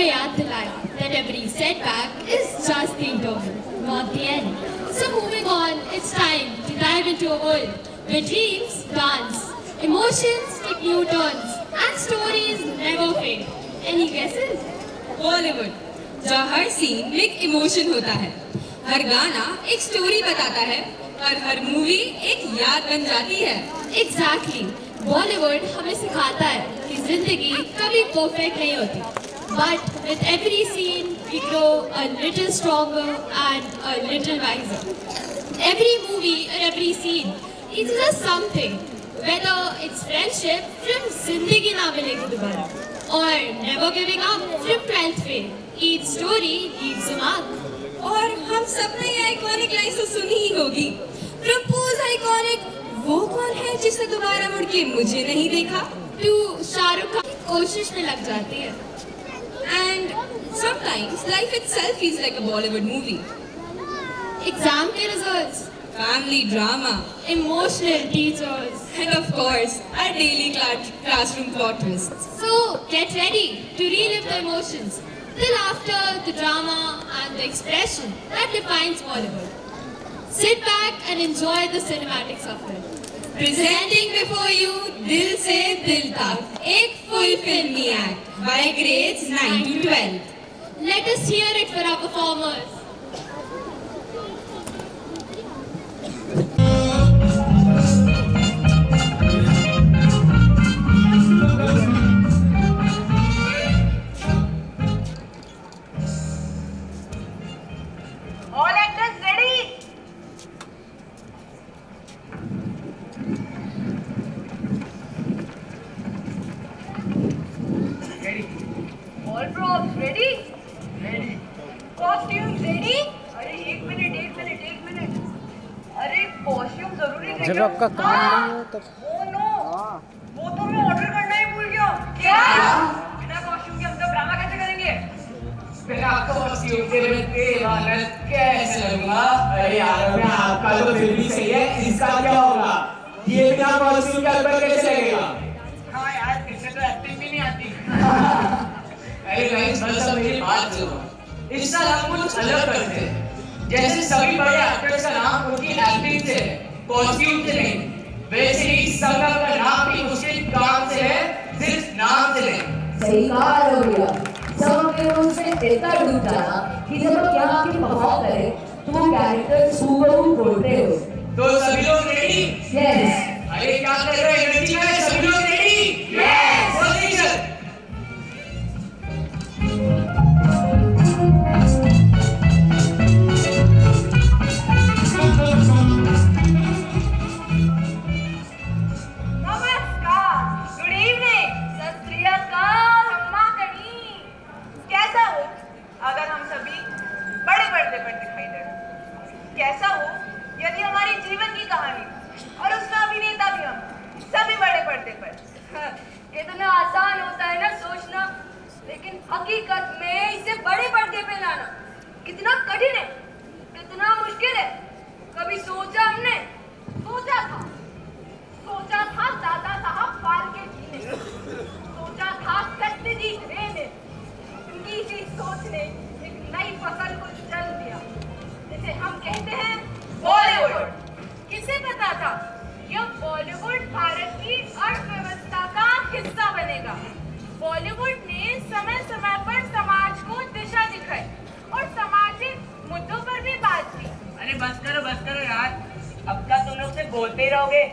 हमें याद दिलाया that every setback is just the interval, not the end. So moving on, it's time to dive into a world where dreams dance, emotions take new turns, and stories never fade. Any guesses? Bollywood, जहाँ हर scene में एक emotion होता है, हर गाना एक story बताता है और हर मूवी एक याद बन जाती है। Exactly. बॉलीवुड हमें सिखाता है कि जिंदगी कभी परफेक्ट नहीं होती, but with every scene we grow a little stronger and a little wiser. Every movie or every scene teaches us something, whether it's friendship from जिंदगी ना मिलेगी दोबारा, or never giving up from 12th fail. Each story leaves a mark. और हम सबने ये iconic line तो सुनी ही होगी, प्रपोज आइकॉनिक, वो कौन है जिसे दोबारा मुड़ के मुझे नहीं देखा, टू शाहरुख खान कोशिश में लग जाती है। And sometimes life itself feels like a Bollywood movie. Exam के results, family drama, emotional teachers, and of course our daily classroom plot twists. So get ready to relive the emotions, the laughter, the drama and the expression that defines Bollywood. Sit back and enjoy the cinematics of it. Presenting before you Dil Se Dil Tak, एक full filmy act by grades 9 to 12. Let us hear it for our performers. All actors ready? Ready. All props ready? Ready. Costumes ready? अरे एक minute. अरे costume जरूरी है। जब आपका काम नहीं हो तब। Oh no. वो तो मैं ऑर्डर करना ही भूल गया। क्या? बिना कॉस्ट्यूम के हम तो ड्रामा कैसे करेंगे? बिना कॉस्ट्यूम के मैं बेइमानत कैसे लगूंगा? अरे यार मैं आपका तो फिर भी सही है, इसका क्या होगा? ये बिना कॉस्ट्यूम के अंदर कैसे लगेगा? हाँ यार, इससे तो एक्टिंग भी नहीं आती। अरे गाइस, बस अब मेरी बात सुनो। इस साल हम कुछ अलग करते हैं। जैसे सभी बड़े एक्टर्स का नाम उनकी एक्टिंग से, कॉस्ट्यूम से नहीं, वैसे ही सबका का नाम भी उसके काम से है, सिर्फ नाम से नहीं। सही कहा हो गया। सब अपने रोल से इतना डूब जाना कि जब आप यहाँ आके परफॉर्म करें तो वो कैरेक्टर हूबहू बोलते हो। तो सभी लोग रेडी? यस। अरे क्या कर रहे हो? एनर्जी में सभी लोग रेडी? यस। पोजीशन। नमस्कार, गुड इवनिंग, सत श्री अकाल, अम्मा कहीं। कैसा हो अगर हम सभी बड़े पर्दे पर दिखाई दे? कैसा हो यदि हमारी जीवन की कहानी और उसका अभिनेता भी हम सभी बड़े पर्दे पर? इतना आसान होता है ना सोचना, लेकिन हकीकत में इसे बड़े पर्दे पे लाना कितना कठिन है, कितना मुश्किल है। कभी सोचा हमने? सोचा था दादा साहब फाल्के जी ने, सोचा था सत्यजीत रे ने। उनकी इसी सोच ने एक नई फसल को जन्म दिया, जिसे हम कहते हैं बॉलीवुड। किसे पता था यह बॉलीवुड भारत की अर्थव्यवस्था का हिस्सा बनेगा? बॉलीवुड ने समय समय पर समाज को दिशा दिखाई और सामाजिक मुद्दों पर भी बात की। अरे बस करो यार, अब तक तुम लोग से बोलते ही रहोगे।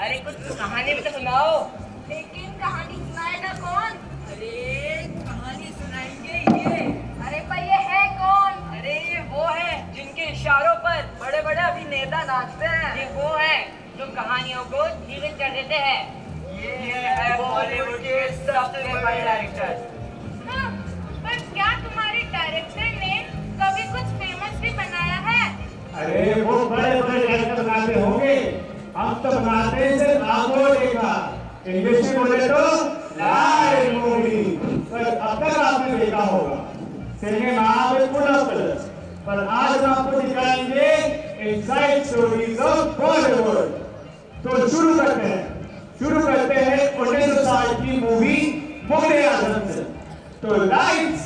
अरे कुछ कहानी भी तो सुनाओ। लेकिन कहानी सुनाएगा कौन? अरे कहानी सुनाएंगे ये। अरे पर ये है कौन? अरे ये वो है जिनके इशारों पर बड़े बड़े अभिनेता नाचते हैं। ये वो है जो कहानियों को जीवित कर देते हैं। ये है बॉलीवुड के सबसे बड़े डायरेक्टर। हाँ, पर क्या तुम्हारे डायरेक्टर ने कभी कुछ फेमस भी बनाया है? अरे वो बड़े बड़े डायरेक्टर बनाते होंगे, हम तो बनाते हैं सिर्फ आंखों देखा। इंग्लिश में बोले तो लाइव मूवी। पर अब तक आपने देखा होगा सिनेमा में पुनः, पर आज हम आपको दिखाएंगे इनसाइड स्टोरीज ऑफ बॉलीवुड। तो शुरू करते हैं 1960 की मूवी मुगले आजम से। तो lights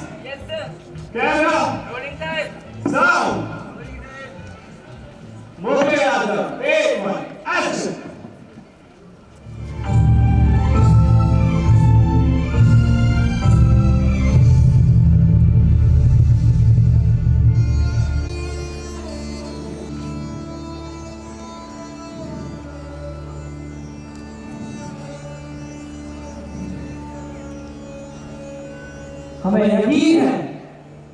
camera rolling time sound Murli Yadav take 1 action हमें यकीन है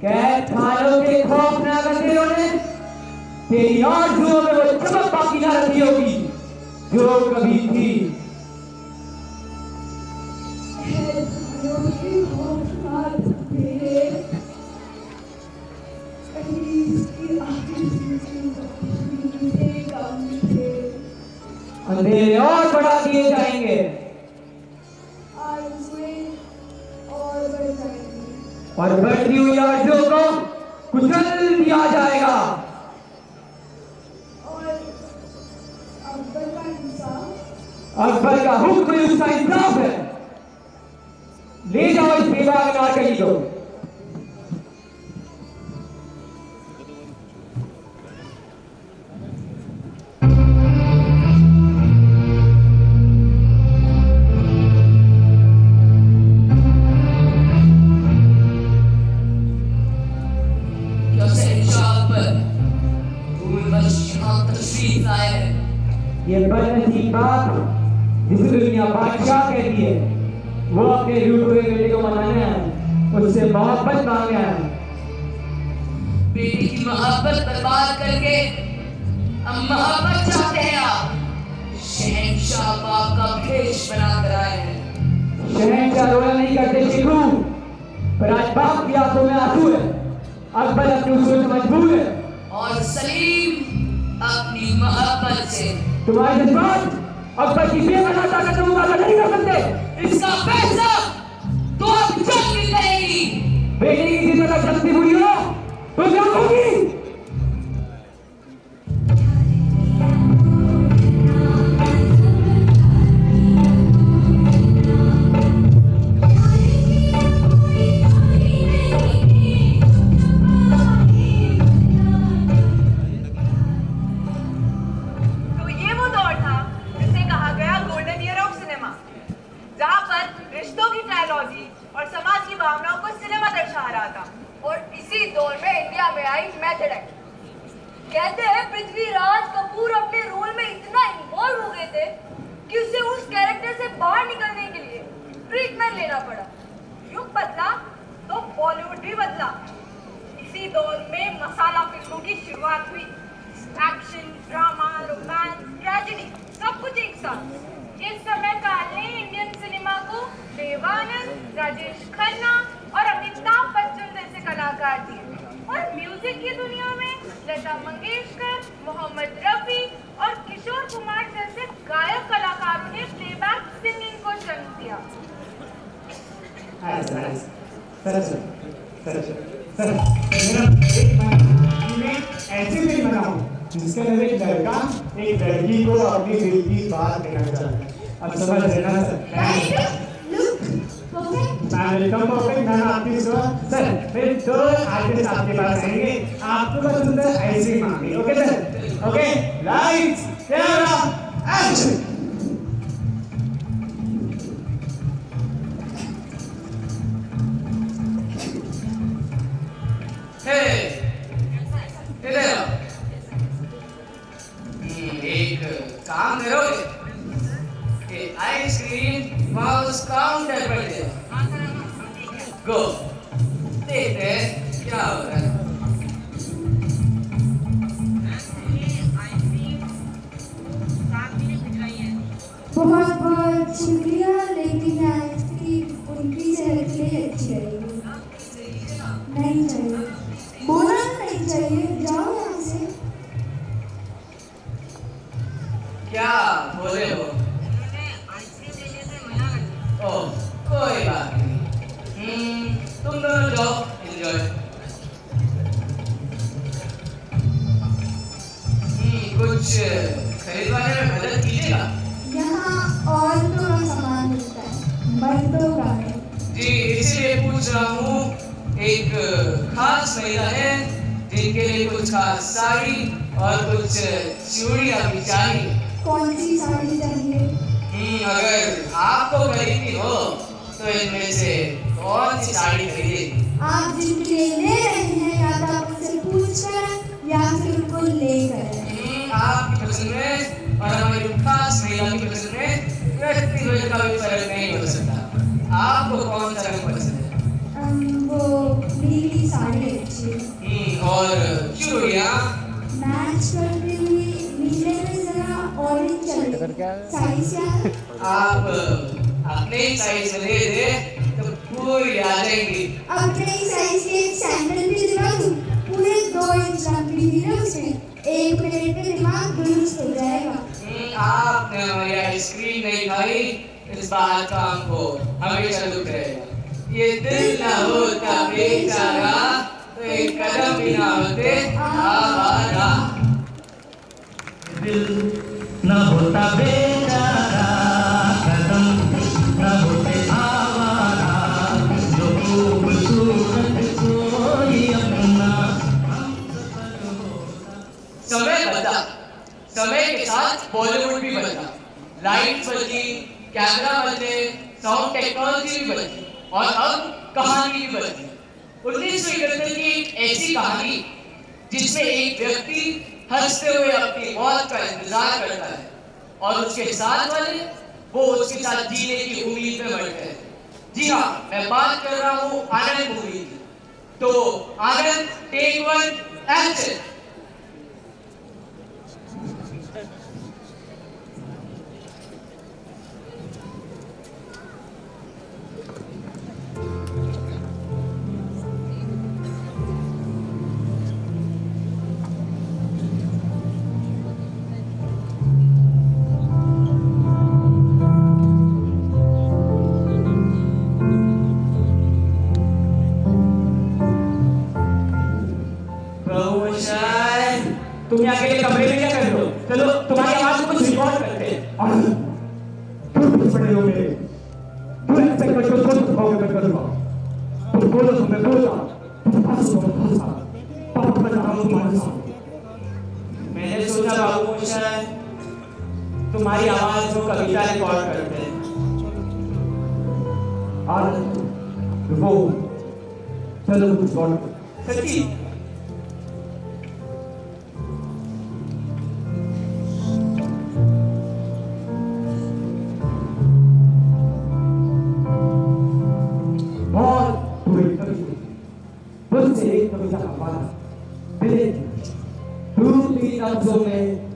कैद खानों के खौफनाक अंधेरों ने तेरी आंखों में वो चमक बाकी ना रखी होगी जो कभी थी। अंधेरे और बढ़ा दिए जाएंगे और बढ़ती हुई आरज़ू को कुचल दिया जाएगा। अकबर का हुक्म उसका इंसाफ है। ले जाओ इस बेबाक नारकली को। ये बदनसीब बात जिसे दुनिया बादशाह कहती है वो अपने रूठ हुए बेटे को मनाने आए, उससे मोहब्बत मांगने आए। बेटी की मोहब्बत बर्बाद करके अब मोहब्बत चाहते हैं आप। शहंशाह बाप का भेष बना कर आए हैं। शहंशाह रोना नहीं करते शिकू, पर आज बाप की आंखों में आंसू है। अकबर अपने उसूल से मजबूर है और सलीम अपनी मोहब्बत से। तुम्हारे जज्बात अकबर की बेमना ताकत का मुकाबला नहीं कर सकते। इसका फैसला तो अब जंग में करेगी। बेटे की जिद अगर शक्ति बुरी हो तो जंग होगी। और समाज की भावनाओं को सिनेमा दर्शा रहा था। और इसी दौर में इंडिया में आई मेथड एक्ट। कहते हैं पृथ्वीराज कपूर अपने रोल में इतना इन्वॉल्व हो गए थे कि उसे उस कैरेक्टर से बाहर निकलने के लिए ट्रीटमेंट लेना पड़ा। युग बदला तो बॉलीवुड भी बदला। इसी दौर में मसाला फिल्मों की शुरुआत हुई। एक्शन, ड्रामा, रोमांस, ट्रेजेडी सब कुछ एक साथ। इस समय काल ने इंडियन सिनेमा को देवानंद, राजेश खन्ना और अमिताभ बच्चन जैसे कलाकार दिए। और म्यूजिक की दुनिया में लता मंगेशकर, मोहम्मद रफी और किशोर कुमार जैसे गायक कलाकारों ने प्लेबैक सिंगिंग को जन्म दिया। ऐसी फिल्म बनाऊं जिसके अंदर एक लड़का एक लड़की को अपनी दिल की बात कहना चाहता है। अब समझ लेना सर। वेलकम परफेक्ट मैम आपकी सर। फिर दो आर्टिस्ट आपके पास आएंगे, आपको बस उनसे ऐसे ही मांगेंगे। Okay sir? Okay, lights camera action. एक काम करोगे कि आइसक्रीम माउस काउंटर पर दे दो। गो देखते हैं क्या हो रहा है। बहुत बहुत शुक्रिया, लेकिन आइसक्रीम उनकी सेहत के लिए अच्छी रहेगी। नहीं चाहिए, बोला नहीं चाहिए, जाओ यहाँ से। क्या बोले हो? ओह, कोई बात नहीं। तुम दोनों जाओ, एंजॉय। कुछ खरीदवाने में मदद कीजिएगा। यहाँ औरतों का सामान मिलता है, मर्दों का नहीं। जी, इसलिए पूछ रहा हूँ, एक खास महिला है जिनके लिए कुछ खास साड़ी और कुछ चूड़ियां भी चाहिए। कौन सी साड़ी चाहिए? अगर आपको खरीदनी हो तो इनमें से कौन सी साड़ी खरीदेगी? आप जिनके लिए ले रहे हैं या तो आप उनसे पूछकर या फिर उनको लेकर। आपकी पसंद में और हमारी खास महिला की पसंद में व्यक्तिगत का भी फर्क नहीं हो सकता। आपको कौन सा रंग पसंद है? वो नीली साड़ी अच्छी है। और चूड़ियां मैच करती हुई नीले में जरा ऑरेंज चलेगी। साइज क्या है? आप अपने साइज में दे दे तो पूरी आ जाएंगी। अपने साइज के सैंडल भी दिला दूं? पूरे 2 इंच लंबी थी ना उसमें। 1 मिनट में दिमाग दुरुस्त हो जाएगा। आपने हमारी आइसक्रीम नहीं खाई, इस बात का हमको हमेशा दुख रहेगा। ये दिल ना होता बेचारा तो एक कदम भी ना होते आवारा। दिल ना होता बेचारा, कदम ना होते आवारा, जो खूबसूरत कोई अपना। समय बदला, समय के साथ बॉलीवुड भी बदला, लाइट्स बदली, कैमरा बदले, साउंड टेक्नोलॉजी भी बदली और अब कहानी भी बदली। 1971 की एक ऐसी कहानी जिसमें एक व्यक्ति हंसते हुए अपनी मौत का इंतजार करता है और उसके साथ वाले वो उसके साथ जीने की उम्मीद में बैठे हैं। जी हाँ, मैं बात कर रहा हूँ आनंद मूवी की। तो आनंद, टेक 1 एक्शन। तुम यहाँ के कमरे में क्या कर रहे हो? चलो तुम्हारी आवाज को कुछ रिकॉर्ड करते हैं। पड़े हो मेरे, तुम ऐसे कर कुछ खाओगे मैं करूँगा। तुम बोलो तो मैं बोलूँगा। पापा बता रहा हूँ तुम्हारे साथ। मैंने सोचा बाबू मोशन तुम्हारी आवाज को कविता रिकॉर्ड करते हैं। आज रुको, चलो कुछ रिकॉर्ड। सच्ची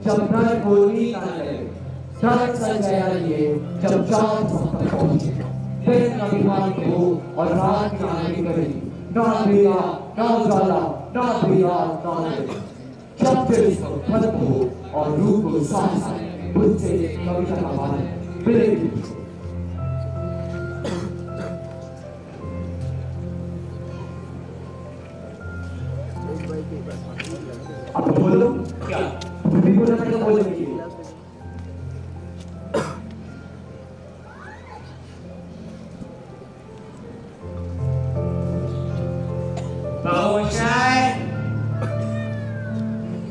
जब रात को नींद आने लगे, चाँद सा चेहरा लिए जब चाँद तक पहुँचे, दिन अभिमान को और रात की आने करेगी, ना अंधेरा ना उजाला ना अंधेरा ना अंधेरा, जब दिल को खत्म हो और रूह को सांस आए, मुझसे कविता का वाला मिलेगी। अब बोलो क्या? बोलना पड़ेगा बोलने के लिए।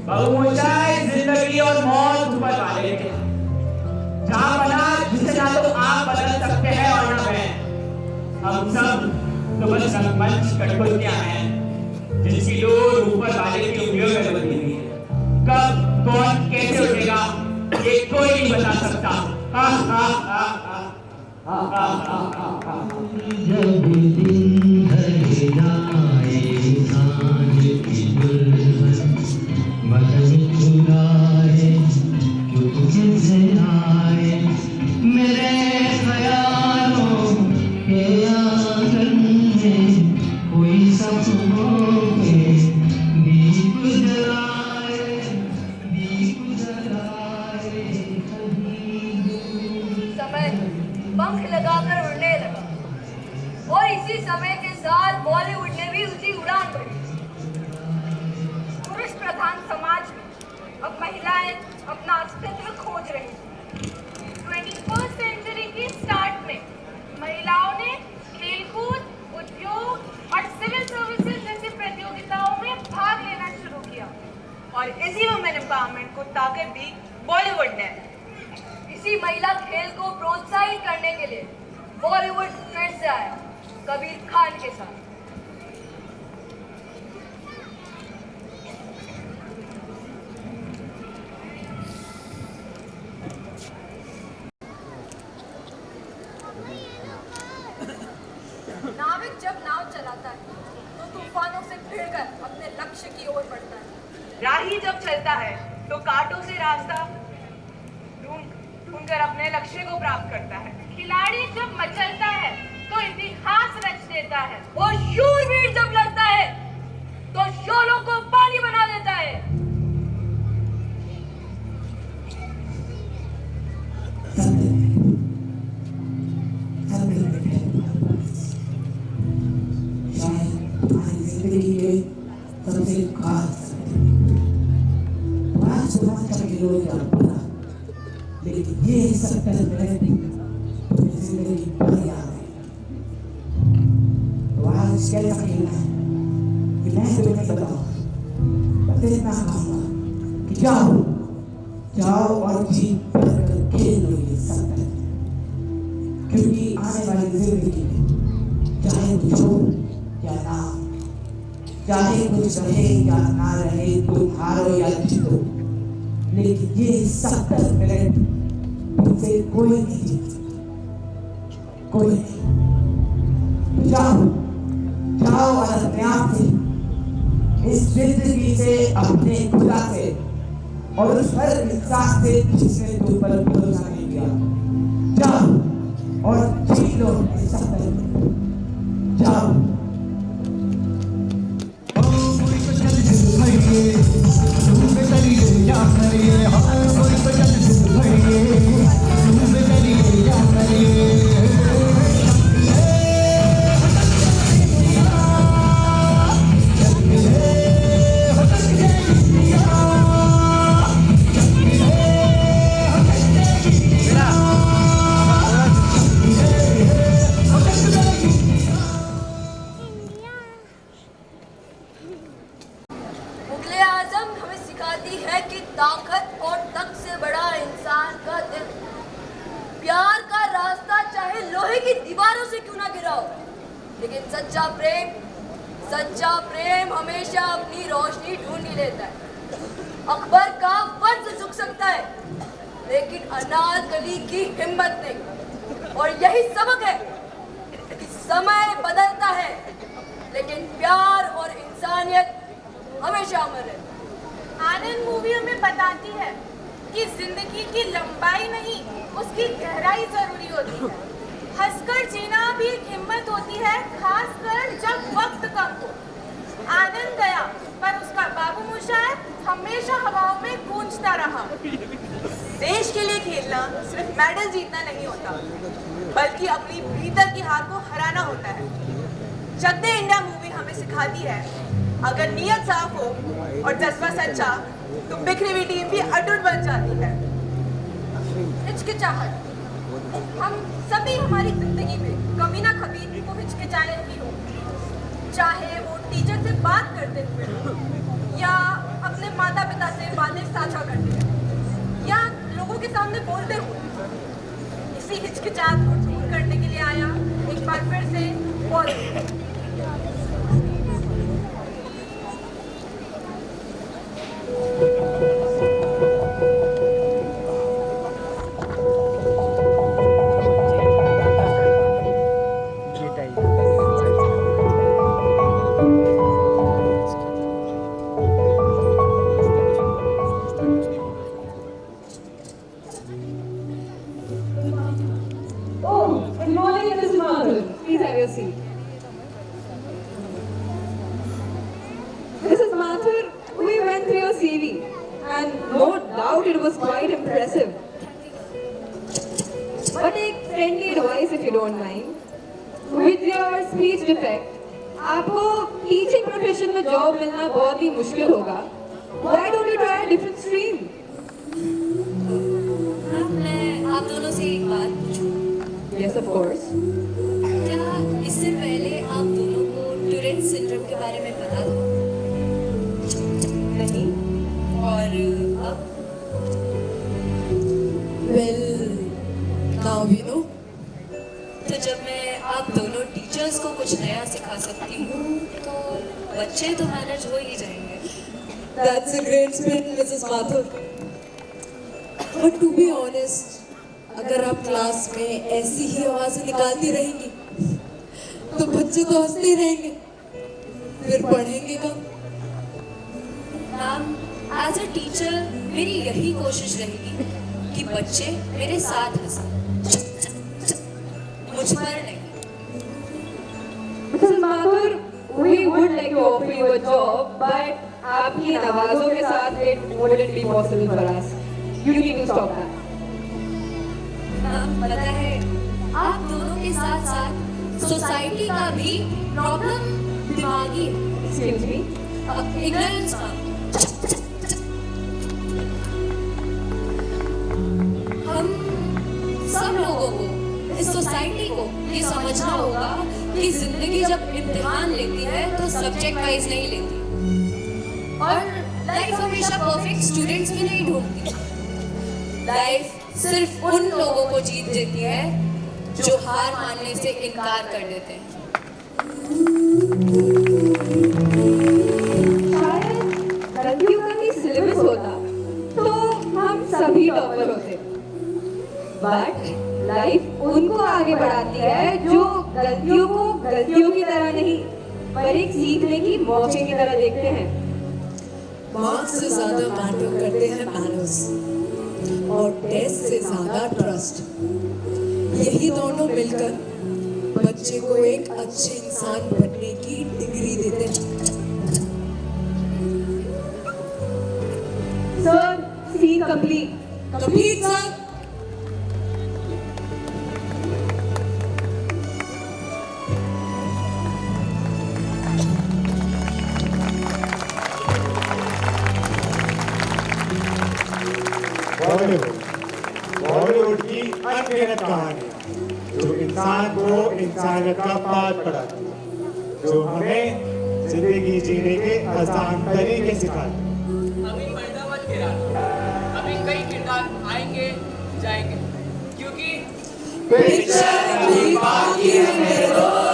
बाबू मोशाय जिंदगी और मौत ऊपर वाले के जहाँ बना जिसे ना तो आप बदल सकते हैं और ना मैं। हम सब तो बस रंगमंच कठपुतलियां हैं जिसकी डोर ऊपर वाले की उंगलियों में बंधी हुई है। कब कौन कैसे उठेगा ये कोई नहीं बता सकता। हा हा हा हा हा हा हा हा। जब दिन ढल जाए सांझ की दुल्हन बदन चुराए चुपके से आए मेरे ख्यालों के आंगन में कोई सपनों के दीप जलाए समय पंख लगाकर उड़ने लगा और इसी समय के साथ बॉलीवुड ने भी उसी उड़ान भरी। पुरुष प्रधान समाज में अब महिलाएं अपना अस्तित्व खोज रही थी। 21st सेंचुरी की स्टार्ट में महिलाओं ने खेलकूद, उद्योग और सिविल सर्विस ताकत दी बॉलीवुड ने। इसी महिला खेल को प्रोत्साहित करने के लिए बॉलीवुड फिर से आया कबीर खान के साथ। नाविक जब नाव चलाता है तो तूफानों से भिड़कर अपने लक्ष्य की ओर बढ़ता है। राही जब चलता है तो कांटों से रास्ता ढूंढकर अपने लक्ष्य को प्राप्त करता है। खिलाड़ी जब मचलता है तो इतिहास रच देता है। और शूरवीर जब लड़ता है तो शोलों को पानी बना देता है। जिंदगी के सबसे खास लेकिन ये 70 मिनट जिंदगी भर याद है। तो आज कैसा खेलना है कि मैं तुम्हें बताऊं, बस इतना कहूंगा कि जाओ जाओ और जीत कर खेल लो ये 70, क्योंकि आने वाली जिंदगी में चाहे कुछ हो या ना, चाहे कुछ रहे या ना रहे, तुम हारो या जीतो, लेकिन ये 70 मिनट तुमसे कोई नहीं जीत, कोई नहीं। जाओ जाओ और अपने आप से, इस जिंदगी से, अपने खुदा से और उस हर इंसान से जिसने तुम पर भरोसा नहीं किया, जाओ और जीत लो ये 70 मिनट। जाओ सच्चा प्रेम हमेशा अपनी रोशनी ढूंढ ही लेता है। अकबर का फर्ज झुक सकता है लेकिन अनारकली की हिम्मत नहीं। और यही सबक है कि समय बदलता है लेकिन प्यार और इंसानियत हमेशा अमर है। आनंद मूवी हमें बताती है कि जिंदगी की लंबाई नहीं, उसकी गहराई जरूरी होती है। हंसकर जीना भी एक हिम्मत होती है, खासकर जब वक्त कम हो। आनंद गया पर उसका बाबू मुशायद हमेशा हवाओं में गूंजता रहा। देश के लिए खेलना सिर्फ मेडल जीतना नहीं होता, बल्कि अपनी भीतर की हार को हराना होता है। चक दे इंडिया मूवी हमें सिखाती है, अगर नीयत साफ हो और जज्बा सच्चा तो बिखरी हुई टीम भी अटूट बन जाती है। हिचकिचाहट, हम सभी हमारी जिंदगी में कभी ना कभी वो हिचकिचाए ही हो, चाहे वो टीचर से बात करते हुए या अपने माता पिता से बातें साझा करते हुए या लोगों के सामने बोलते हुए। इसी हिचकिचाहट को दूर करने के लिए आया एक बार फिर से बॉलीवुड। आपको टीचिंग प्रोफेशन में जॉब मिलना बहुत ही मुश्किल होगा। Why don't you try a different stream? मैं आप दोनों से एक बात पूछूं? Yes, of course. क्या इससे पहले आप दोनों को टूरेट सिंड्रोम के बारे में पता था? नहीं। और अब Now we know. तो जब मैं आप दोनों टीचर्स को कुछ नया सिखा सकती हूँ तो बच्चे तो मैनेज हो ही जाएंगे। That's a great spin, Mrs. Mathur. But to be honest, अगर आप क्लास में ऐसी ही आवाज़ें निकालती रहेंगी तो बच्चे तो हंसते रहेंगे, फिर पढ़ेंगे कब? मैम, एज अ टीचर मेरी यही कोशिश रहेगी कि बच्चे मेरे साथ हंसें, मुझ पर नहीं। Mrs. Mathur, we would like to offer you a job, but आपकी इन आवाज़ों के साथ it wouldn't be possible for us. You need to stop that. Ma'am, पता है आप दोनों के साथ साथ सोसाइटी का भी प्रॉब्लम दिमागी है। Excuse me? इग्नोरेंस का। हम सब लोगों को, इस सोसाइटी को ये समझना होगा कि जिंदगी जब इम्तिहान लेती है तो सब्जेक्ट वाइज नहीं लेती, और लाइफ हमेशा परफेक्ट स्टूडेंट्स भी नहीं ढूंढती। लाइफ सिर्फ उन लोगों को जीत देती है जो हार मानने से इनकार कर देते हैं। शायद गलतियों का भी सिलेबस होता तो हम सभी टॉपर होते, बट लाइफ उनको आगे बढ़ाती है जो गलतियों को गलतियों की तरह नहीं पर एक सीखने की मौके की तरह देखते हैं। मार्क्स से ज्यादा मैटर करते हैं मैनर्स, और टेस्ट से ज्यादा ट्रस्ट। यही दोनों मिलकर बच्चे को एक अच्छे इंसान बनने की डिग्री देते हैं। Sir, scene complete. Complete sir. Bollywood की अनगिनत कहानी जो इंसान को इंसानियत का पाठ पढ़ाती है, जो हमें जिंदगी जीने के आसान तरीके सिखाती है। अभी पर्दा मत गिराना, अभी कई किरदार आएंगे जाएंगे, क्योंकि पिक्चर अभी बाकी है मेरे दोस्त।